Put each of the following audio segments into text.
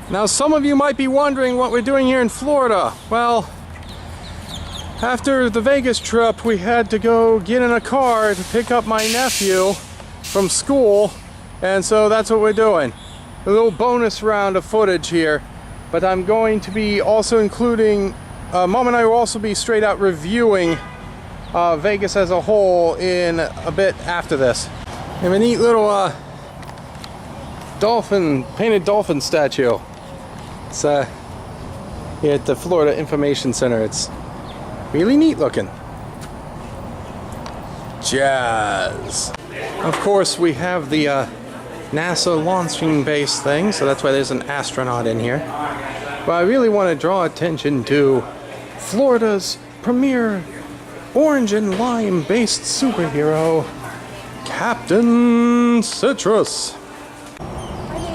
Now some of you might be wondering what we're doing here in Florida. Well, after the Vegas trip, we had to go get in a car to pick up my nephew from school, and so that's what we're doing. A little bonus round of footage here, but I'm going to be also including, Mom and I will also be straight out reviewing Vegas as a whole in a bit after this. We have a neat little painted dolphin statue. It's here at the Florida Information Center. It's really neat looking. Jazz. Of course, we have the NASA launching base thing, so that's why there's an astronaut in here. But I really want to draw attention to Florida's premier orange and lime based superhero, Captain Citrus.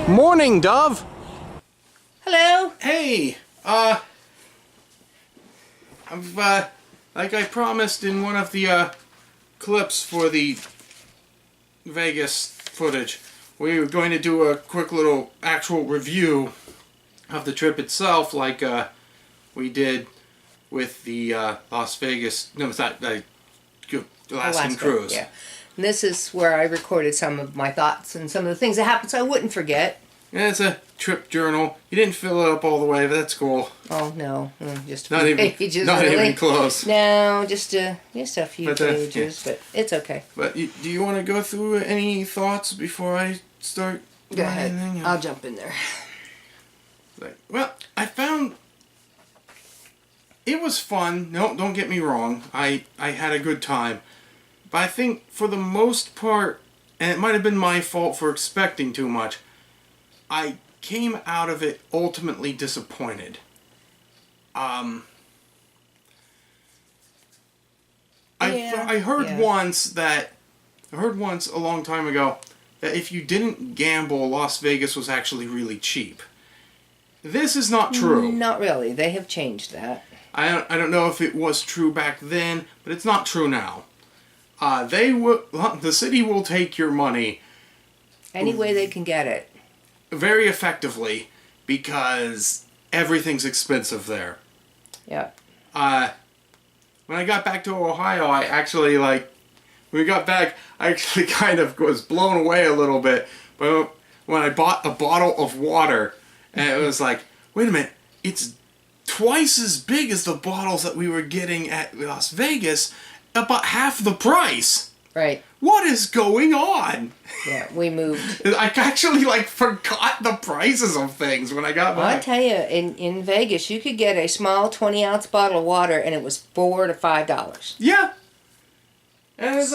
Morning, Dove. Hello. Hey, I've, like I promised in one of the, clips for the Vegas footage, we were going to do a quick little actual review of the trip itself, like, we did with the, Las Vegas, no, it's not, Alaskan cruise. Yeah. And this is where I recorded some of my thoughts and some of the things that happened so I wouldn't forget. Yeah, it's a trip journal. You didn't fill it up all the way, but that's cool. Oh no, just a Not few even, pages. not really. even close. No, just a few pages, yeah. but it's okay. But do you want to go through any thoughts before I start? Go ahead. I'll jump in there. Well, I found it was fun. No, don't get me wrong. I had a good time. But I think for the most part, and it might have been my fault for expecting too much, I came out of it ultimately disappointed. I heard once a long time ago that if you didn't gamble, Las Vegas was actually really cheap. This is not true. Not really. They have changed that. I don't know if it was true back then, but it's not true now. The city will take your money any way they can get it. Very effectively, because everything's expensive there. Yeah. When I got back to Ohio, I actually, when we got back, I actually kind of was blown away a little bit. But when I bought a bottle of water, and it was like, wait a minute, it's twice as big as the bottles that we were getting at Las Vegas, about half the price. Right. What is going on? Yeah, we moved. I actually, forgot the prices of things when I got back. Well, I tell you, in Vegas, you could get a small 20-ounce bottle of water, and it was $4 to $5. Yeah. And it's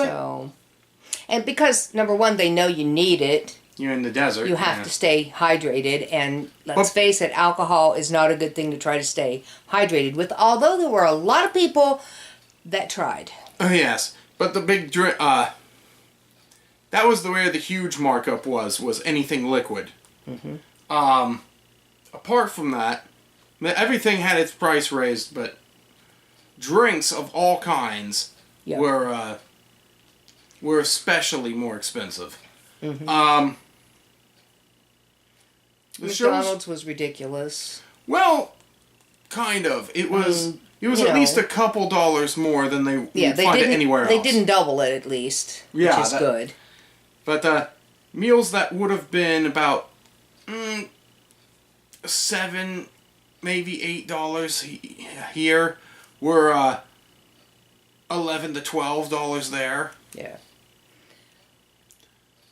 and because, number one, they know you need it. You're in the desert. You have to stay hydrated, and let's face it, alcohol is not a good thing to try to stay hydrated with, although there were a lot of people that tried. Oh, yes. But the big drink, that was where the huge markup was anything liquid. Mm-hmm. Apart from that, everything had its price raised, but drinks of all kinds were especially more expensive. Mm-hmm. McDonald's was ridiculous. Well, kind of. It was... It was at least a couple dollars more than they find it anywhere else. They didn't double it, at least, which is good. But meals that would have been about $7, maybe $8 here were $11 to $12 there. Yeah.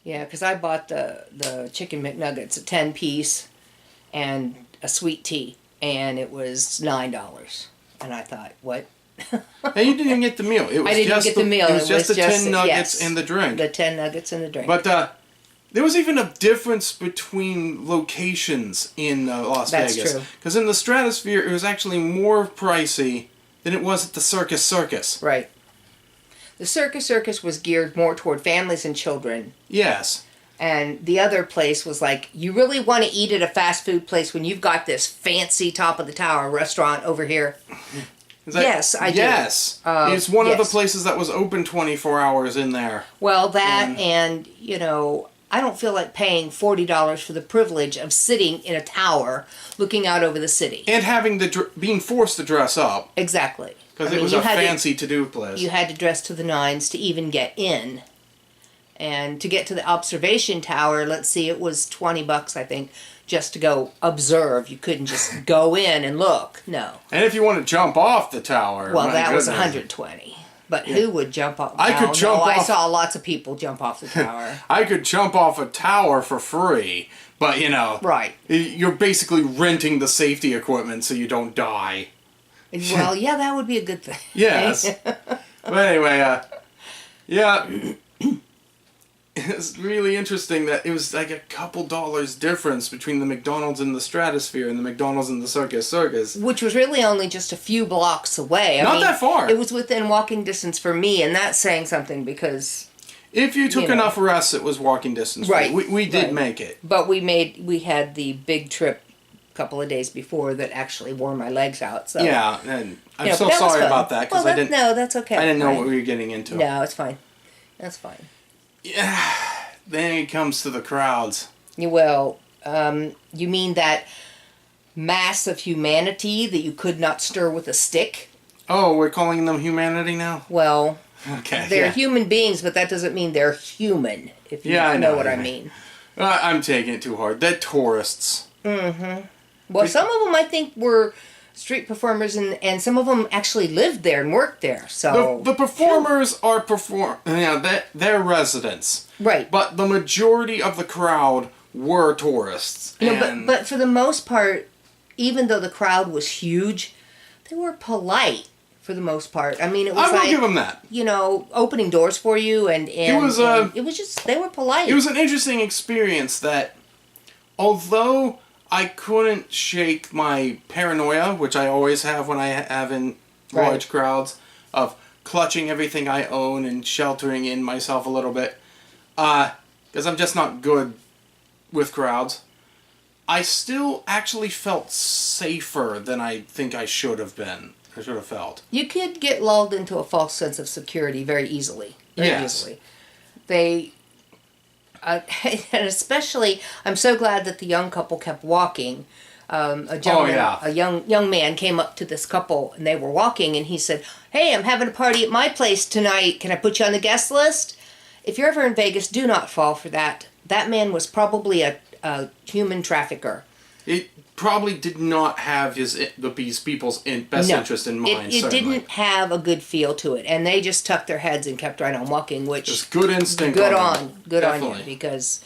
Yeah, because I bought the Chicken McNuggets, a 10-piece, and a sweet tea, and it was $9. And I thought, what? And you didn't even get the meal. I didn't get the meal. It was just the 10 nuggets and the drink. The 10 nuggets and the drink. But there was even a difference between locations in Las Vegas. That's true. Because in the Stratosphere, it was actually more pricey than it was at the Circus. Right. The Circus was geared more toward families and children. Yes. And the other place was like, you really want to eat at a fast food place when you've got this fancy top of the tower restaurant over here? Yes, I do. Yes. It's one of the places that was open 24 hours in there. Well, that and, I don't feel like paying $40 for the privilege of sitting in a tower looking out over the city. And having being forced to dress up. Exactly. Because it was a fancy to-do place. You had to dress to the nines to even get in. And to get to the observation tower, let's see, it was $20, I think, just to go observe. You couldn't just go in and look. No. And if you want to jump off the tower, well, that goodness. was $120. But who would jump off? I could jump off. I saw lots of people jump off the tower. I could jump off a tower for free, but right. You're basically renting the safety equipment so you don't die. Well, yeah, that would be a good thing. Yes. But anyway, yeah. It's really interesting that it was like a couple dollars difference between the McDonald's in the Stratosphere and the McDonald's in the Circus Circus. Which was really only just a few blocks away. Not that far. It was within walking distance for me, and that's saying something because... If you took enough rests, it was walking distance. Right. We did make it. But we had the big trip a couple of days before that actually wore my legs out. So yeah, and I'm so sorry about that because I didn't... No, that's okay. I didn't know what we were getting into. No, it's fine. That's fine. Yeah, then it comes to the crowds. Well, you mean that mass of humanity that you could not stir with a stick? Oh, we're calling them humanity now? Well, okay, they're human beings, but that doesn't mean they're human, if you know what I mean. I'm taking it too hard. They're tourists. Mm-hmm. Well, some of them I think were street performers, and some of them actually lived there and worked there. So the performers are they're residents, right? But the majority of the crowd were tourists. But for the most part, even though the crowd was huge, they were polite for the most part. I mean, it was I will give them that. Opening doors for you, and it was just they were polite. It was an interesting experience that, although I couldn't shake my paranoia, which I always have when I have in large crowds, of clutching everything I own and sheltering in myself a little bit, because I'm just not good with crowds. I still actually felt safer than I think I should have been. I should have felt. You could get lulled into a false sense of security very easily. Very easily. And especially, I'm so glad that the young couple kept walking. A young man came up to this couple, and they were walking, and he said, "Hey, I'm having a party at my place tonight. Can I put you on the guest list?" If you're ever in Vegas, do not fall for that. That man was probably a human trafficker. It probably did not have these people's best interest in mind. It didn't have a good feel to it, and they just tucked their heads and kept right on walking, which just good instinct. Good on you, because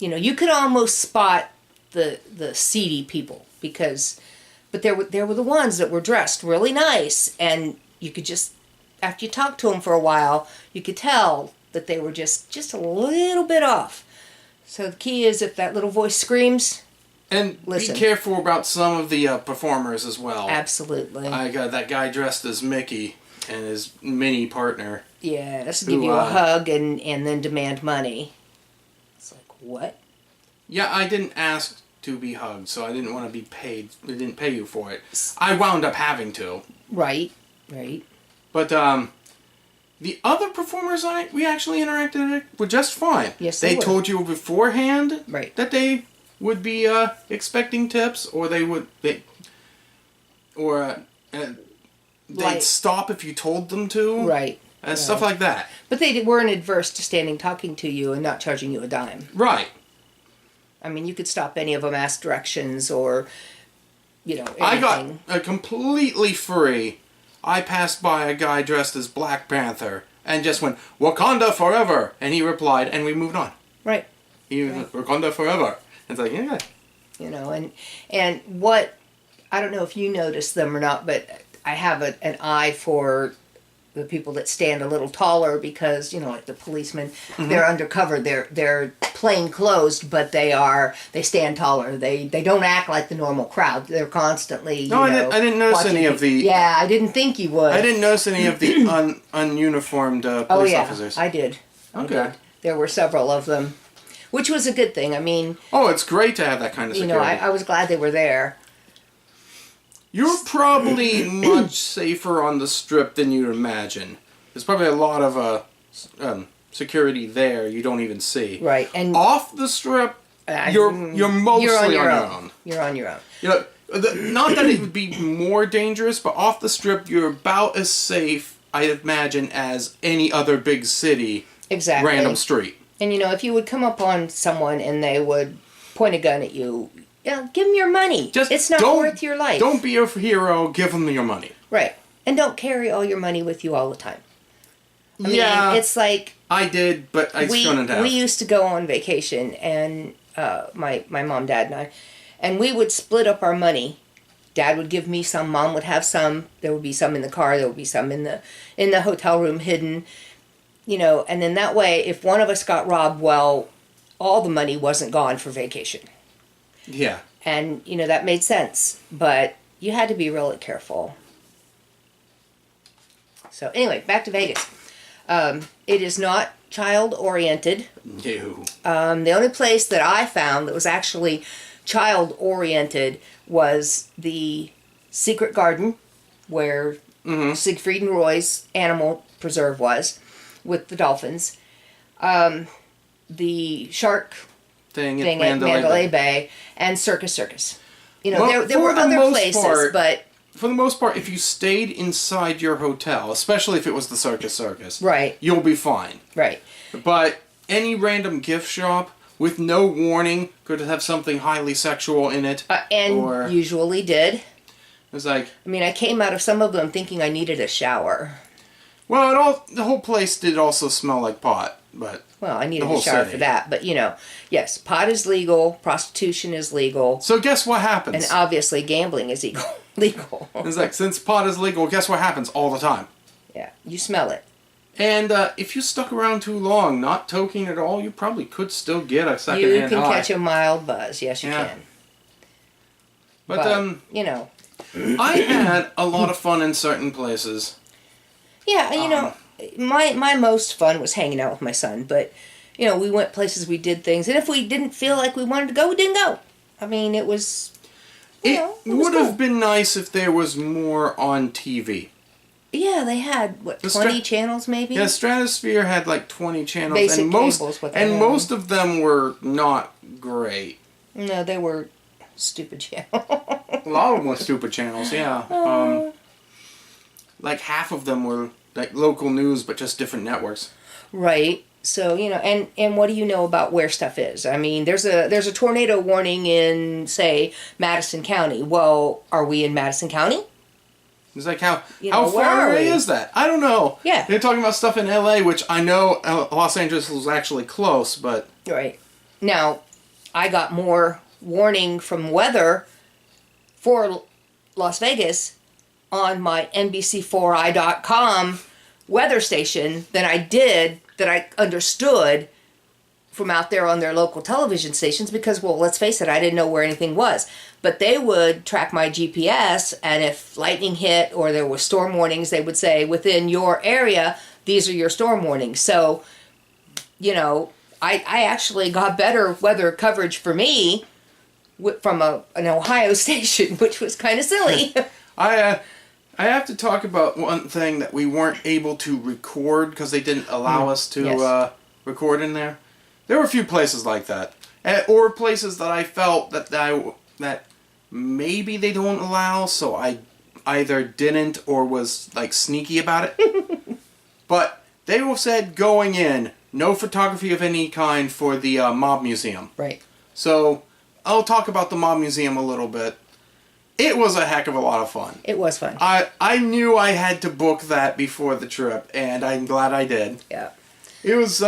you could almost spot the seedy people but there were the ones that were dressed really nice, and you could just, after you talked to them for a while, you could tell that they were just a little bit off. So the key is, if that little voice screams. And listen. Be careful about some of the performers as well. Absolutely. I got that guy dressed as Mickey and his mini partner. Yes, give you a hug and then demand money. It's like, what? Yeah, I didn't ask to be hugged, so I didn't want to be paid. They didn't pay you for it. I wound up having to. Right. But the other performers we actually interacted with just fine. Yes, they told you beforehand that they would be expecting tips, or they'd stop if you told them to, and stuff like that. But they weren't adverse to standing talking to you and not charging you a dime. Right. I mean, you could stop any of them, ask directions, or anything. I got completely free. I passed by a guy dressed as Black Panther and just went, "Wakanda forever," and he replied, and we moved on. Right. He was Wakanda forever. It's like, yeah. And what, I don't know if you noticed them or not, but I have an eye for the people that stand a little taller because, like the policemen, they're undercover. They're plain clothes, but they stand taller. They don't act like the normal crowd. They're constantly, I didn't notice any of the... Yeah, I didn't think you would. I didn't notice any of the ununiformed police officers. I did. Okay. There were several of them. Which was a good thing. I mean... Oh, it's great to have that kind of security. I was glad they were there. You're probably much safer on the Strip than you'd imagine. There's probably a lot of security there you don't even see. Right, and off the Strip, you're mostly on your own. You're on your own. You know, not that it would be more dangerous, but off the Strip, you're about as safe, I imagine, as any other big city. Exactly. Random street. And you know, if you would come up on someone and they would point a gun at you, give them your money. It's not worth your life. Don't be a hero. Give them your money. Right. And don't carry all your money with you all the time. I mean, it's like... I did, but I shouldn't have. We used to go on vacation, and my mom, Dad, and I, and we would split up our money. Dad would give me some, Mom would have some. There would be some in the car. There would be some in the hotel room hidden. You know, and then that way, if one of us got robbed, well, all the money wasn't gone for vacation. Yeah. And, you know, that made sense. But you had to be really careful. So, anyway, back to Vegas. It is not child-oriented. No. The only place that I found that was actually child-oriented was the Secret Garden, where Siegfried and Roy's animal preserve was, with the dolphins. The shark thing at Mandalay Bay, and Circus. You know, well, there were other places, but... For the most part, if you stayed inside your hotel, especially if it was the Circus, right, you'll be fine. Right. But any random gift shop with no warning could have something highly sexual in it. And usually did. It was like... I mean, I came out of some of them thinking I needed a shower. Well, the whole place did also smell like pot, but... Well, I needed a shower for that, but, you know, yes, pot is legal, prostitution is legal. So guess what happens? And obviously gambling is legal. It's like, since pot is legal, guess what happens all the time? Yeah, you smell it. And if you stuck around too long, not toking at all, you probably could still get a second-hand high. You can catch a mild buzz, yes you can. But, you know. I had a lot of fun in certain places. Yeah, you know, my most fun was hanging out with my son, but, you know, we went places, we did things, and if we didn't feel like we wanted to go, we didn't go. I mean, it was, it would have been nice if there was more on TV. Yeah, they had, what, 20 channels maybe? Yeah, Stratosphere had like 20 channels. Basic and most of them were not great. No, they were stupid channels. A lot of them were stupid channels, yeah. Like half of them were like local news, but just different networks. Right. So, you know, and what do you know about where stuff is? I mean, there's a tornado warning in, say, Madison County. Well, are we in Madison County? It's like, how far away is that? I don't know. Yeah. They're talking about stuff in LA, which I know Los Angeles was actually close, but... Right. Now, I got more warning from weather for Las Vegas on my NBC4i.com weather station than I did that I understood from out there on their local television stations because, well, let's face it, I didn't know where anything was. But they would track my GPS, and if lightning hit or there were storm warnings, they would say, within your area, these are your storm warnings. So, you know, I actually got better weather coverage for me from an Ohio station, which was kind of silly. I have to talk about one thing that we weren't able to record because they didn't allow us to record in there. There were a few places like that, or places that I felt that maybe they don't allow, so I either didn't or was like sneaky about it. But they said going in, no photography of any kind for the Mob Museum. Right. So I'll talk about the Mob Museum a little bit. It was a heck of a lot of fun. It was fun. I knew I had to book that before the trip, and I'm glad I did. Yeah. It was,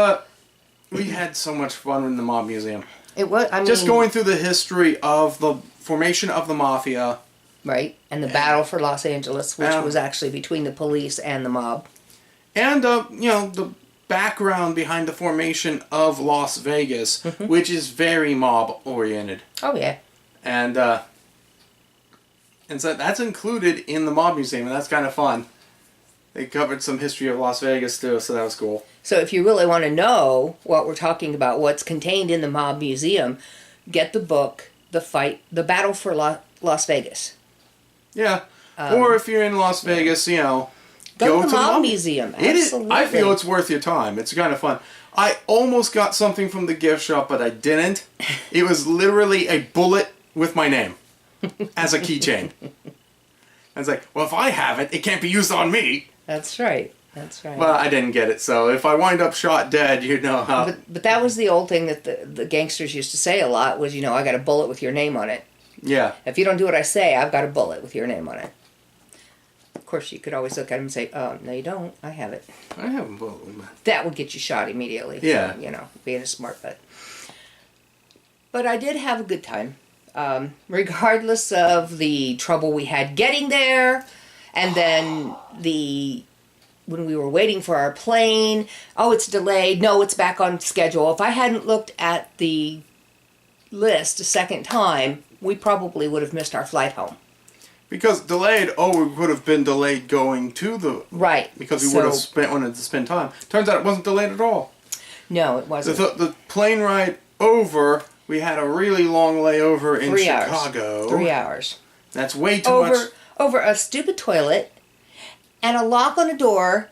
we had so much fun in the Mob Museum. It was, I mean... Just going through the history of the formation of the Mafia. Right, and the battle for Los Angeles, which was actually between the police and the mob. And, you know, the background behind the formation of Las Vegas, which is very mob-oriented. Oh, yeah. And so that's included in the Mob Museum, and that's kind of fun. They covered some history of Las Vegas, too, so that was cool. So if you really want to know what we're talking about, what's contained in the Mob Museum, get the book, The Battle for Las Vegas. Yeah. Or if you're in Las Vegas, you know... Go to the Mob Museum. Absolutely. I feel it's worth your time. It's kind of fun. I almost got something from the gift shop, but I didn't. It was literally a bullet with my name as a keychain. I was like, well, if I have it, it can't be used on me. That's right. That's right. Well, I didn't get it, so if I wind up shot dead, you know how. But that was the old thing that the gangsters used to say a lot was, I got a bullet with your name on it. Yeah. If you don't do what I say, I've got a bullet with your name on it. Of course, you could always look at him and say, oh, no, you don't. I have it. I have a bullet. That would get you shot immediately. Yeah. For, being a smart butt. But I did have a good time. Regardless of the trouble we had getting there, and then when we were waiting for our plane, oh, it's delayed, no, it's back on schedule. If I hadn't looked at the list a second time, we probably would have missed our flight home. Because delayed, we would have been delayed going to the... Right. Because we would have wanted to spend time. Turns out it wasn't delayed at all. No, it wasn't. The plane ride over, we had a really long layover in 3 hours. Chicago. 3 hours. That's way too much. Over a stupid toilet and a lock on a door,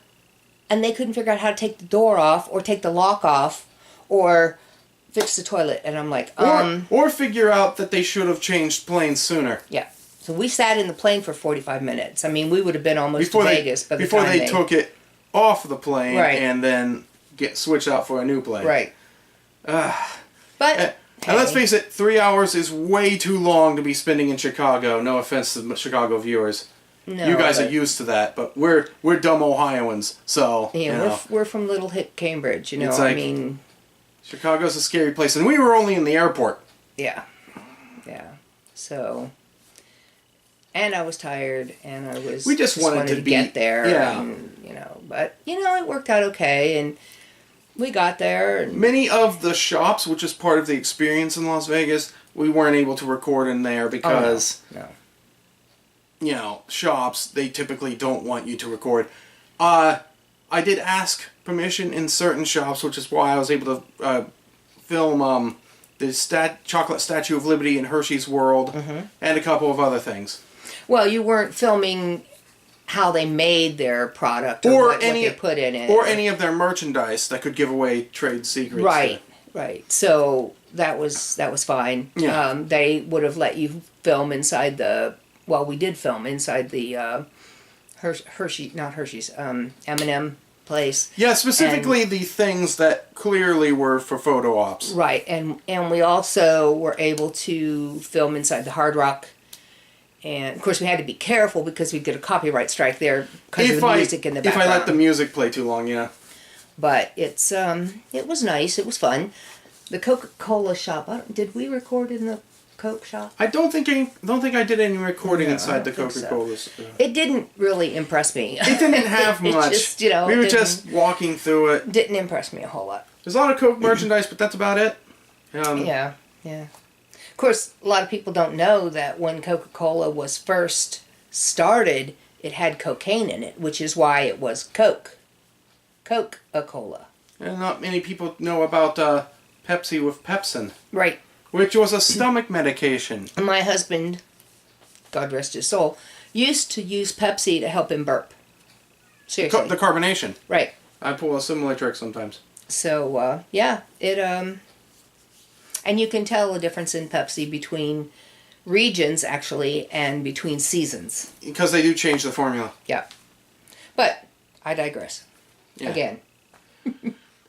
and they couldn't figure out how to take the door off or take the lock off or fix the toilet. And I'm like, Or figure out that they should have changed planes sooner. Yeah. So we sat in the plane for 45 minutes. I mean, we would have been almost to Vegas by the time they took it off the plane right. and then switched out for a new plane. Right. But... And let's face it, 3 hours is way too long to be spending in Chicago. No offense to Chicago viewers. No, you guys are used to that, but we're dumb Ohioans, so we're from Little Hick, Cambridge. It's like, Chicago's a scary place, and we were only in the airport. Yeah. So, and I was tired, and I was we just wanted to get there. Yeah. And, but it worked out okay, and we got there. And many of the shops, which is part of the experience in Las Vegas, we weren't able to record in there because, shops, they typically don't want you to record. I did ask permission in certain shops, which is why I was able to film the Chocolate Statue of Liberty in Hershey's World and a couple of other things. Well, you weren't filming how they made their product or what they put in it. Or any of their merchandise that could give away trade secrets. Right. So that was fine. Yeah. They would have let you film inside we did film inside the M&M place. Yeah, specifically the things that clearly were for photo ops. Right, and we also were able to film inside the Hard Rock. And, of course, we had to be careful because we'd get a copyright strike there because of the music in the background. If I let the music play too long, yeah. But it was nice. It was fun. The Coca-Cola shop. Did we record in the Coke shop? I don't think I did any recording inside the Coca-Cola. So. It didn't really impress me. It didn't have much. Just, we were just walking through it. Didn't impress me a whole lot. There's a lot of Coke merchandise, but that's about it. Yeah. Of course, a lot of people don't know that when Coca-Cola was first started, it had cocaine in it, which is why it was Coke. Coca-Cola. And not many people know about Pepsi with Pepsin. Right. Which was a stomach medication. My husband, God rest his soul, used to use Pepsi to help him burp. Seriously. The carbonation. Right. I pull a similar trick sometimes. So, it, and you can tell a difference in Pepsi between regions, actually, and between seasons. Because they do change the formula. Yeah. But, I digress. Yeah. Again.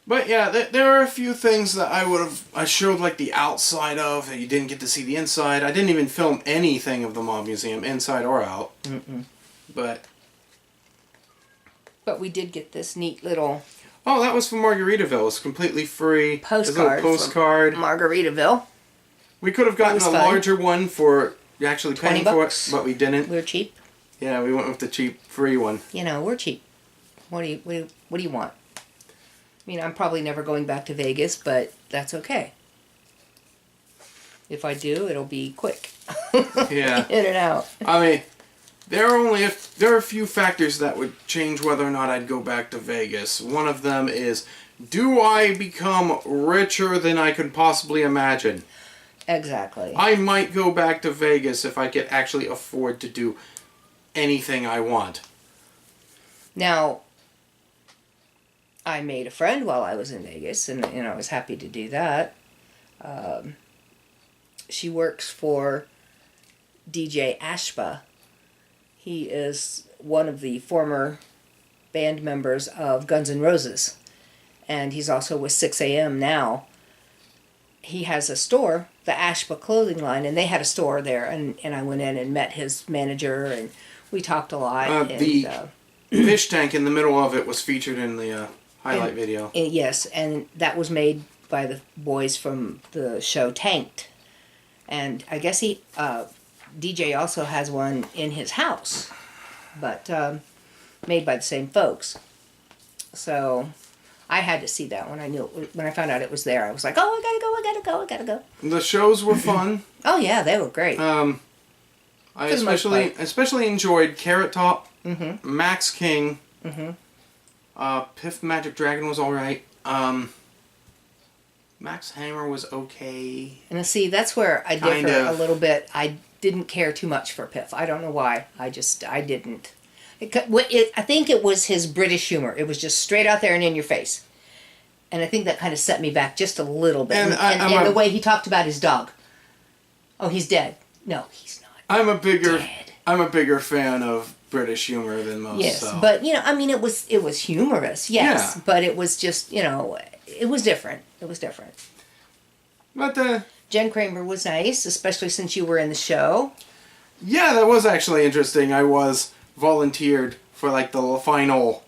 But yeah, there are a few things that I showed like the outside of that you didn't get to see the inside. I didn't even film anything of the Mob Museum, inside or out. But we did get this neat little... Oh, that was from Margaritaville. It's completely free. Postcard. Margaritaville. We could have gotten a larger one for actually paying for it, but we didn't. We were cheap. Yeah, we went with the cheap free one. We're cheap. What do you want? I mean, I'm probably never going back to Vegas, but that's okay. If I do, it'll be quick. Yeah. In and out. I mean, there are a few factors that would change whether or not I'd go back to Vegas. One of them is, do I become richer than I could possibly imagine? Exactly. I might go back to Vegas if I could actually afford to do anything I want. Now, I made a friend while I was in Vegas, and I was happy to do that. She works for DJ Ashba. He is one of the former band members of Guns N' Roses, and he's also with 6am now. He has a store, the Ashba clothing line, and they had a store there, and I went in and met his manager, and we talked a lot. The fish tank in the middle of it was featured in the highlight video. Yes, and that was made by the boys from the show Tanked. And I guess DJ also has one in his house, but made by the same folks. So I had to see that when I found out it was there. I was like, oh, I gotta go. The shows were fun. Oh yeah, they were great. I especially enjoyed Carrot Top, Max King, Piff Magic Dragon was alright. Max Hammer was okay. And see, that's where I differ a little bit. I didn't care too much for Piff. I don't know why. I didn't. I think it was his British humor. It was just straight out there and in your face. And I think that kind of set me back just a little bit. And the way he talked about his dog. Oh, he's dead. No, he's not. I'm a bigger fan of British humor than most. Yes, so. but it was humorous. Yes, yeah. But it was just it was different. It was different. But Jen Kramer was nice, especially since you were in the show. Yeah, that was actually interesting. I was volunteered for the final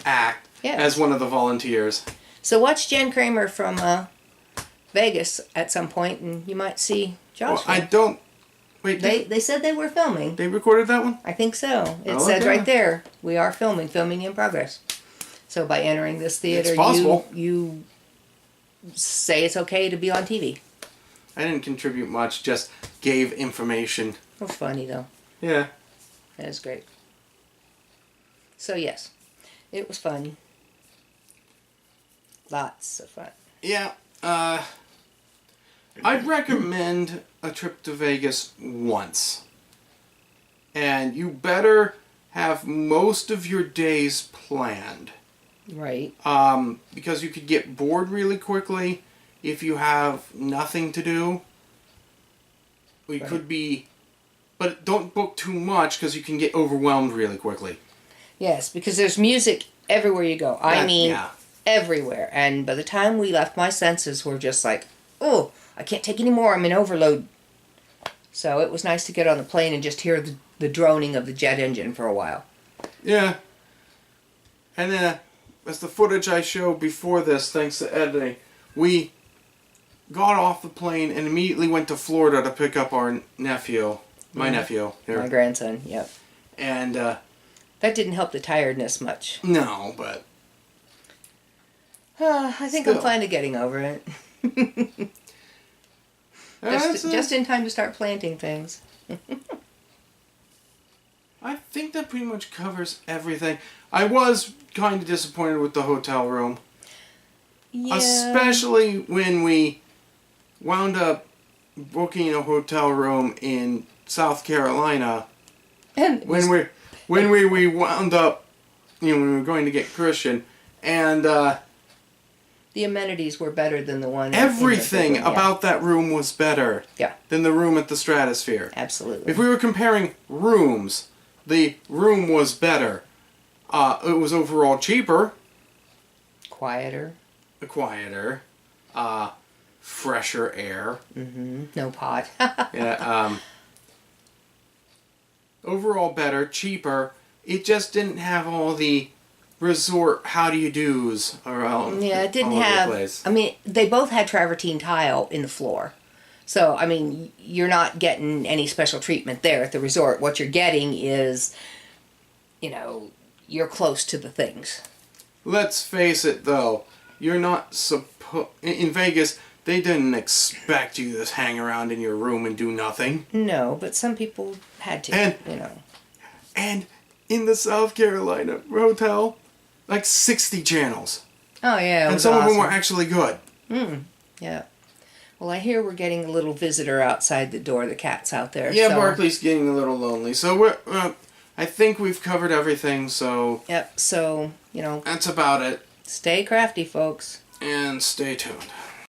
act as one of the volunteers. So watch Jen Kramer from Vegas at some point, and you might see Joshua. Well, I don't. Wait. They said they were filming. They recorded that one? I think so. It said right there, we are filming in progress. So by entering this theater, you say it's okay to be on TV. I didn't contribute much, just gave information. It was funny, though. Yeah. That was great. So, yes, it was fun. Lots of fun. Yeah. I'd recommend a trip to Vegas once. And you better have most of your days planned. Right. Because you could get bored really quickly if you have nothing to do. We could be... But don't book too much because you can get overwhelmed really quickly. Yes, because there's music everywhere you go. Everywhere. And by the time we left, my senses were just like, oh, I can't take any more. I'm in overload. So it was nice to get on the plane and just hear the droning of the jet engine for a while. Yeah. And then, as the footage I showed before this, thanks to editing, we got off the plane and immediately went to Florida to pick up our nephew. My nephew. Here. My grandson, yep. And, that didn't help the tiredness much. No, but... I think I'm finally getting over it. just in time to start planting things. I think that pretty much covers everything. I was kind of disappointed with the hotel room. Yeah. Especially when we wound up booking a hotel room in South Carolina. And when we wound up, when we were going to get Christian, and the amenities were better than the one. Everything about that room was better. Yeah. Than the room at the Stratosphere. Absolutely. If we were comparing rooms, the room was better. It was overall cheaper. Quieter. Fresher air. Mm-hmm. No pot. Yeah. Overall better, cheaper. It just didn't have all the resort how-do-you-dos around. Yeah, it didn't have... I mean, they both had travertine tile in the floor. So, I mean, you're not getting any special treatment there at the resort. What you're getting is, you're close to the things. Let's face it, though. You're not supposed... In Vegas, they didn't expect you to hang around in your room and do nothing. No, but some people had to, And in the South Carolina hotel, 60 channels. Oh, yeah, and some of them were actually good. Yeah. Well, I hear we're getting a little visitor outside the door. The cat's out there. Yeah, so. Barkley's getting a little lonely. So we're I think we've covered everything, so Yep. So, that's about it. stay crafty, folks. And stay tuned.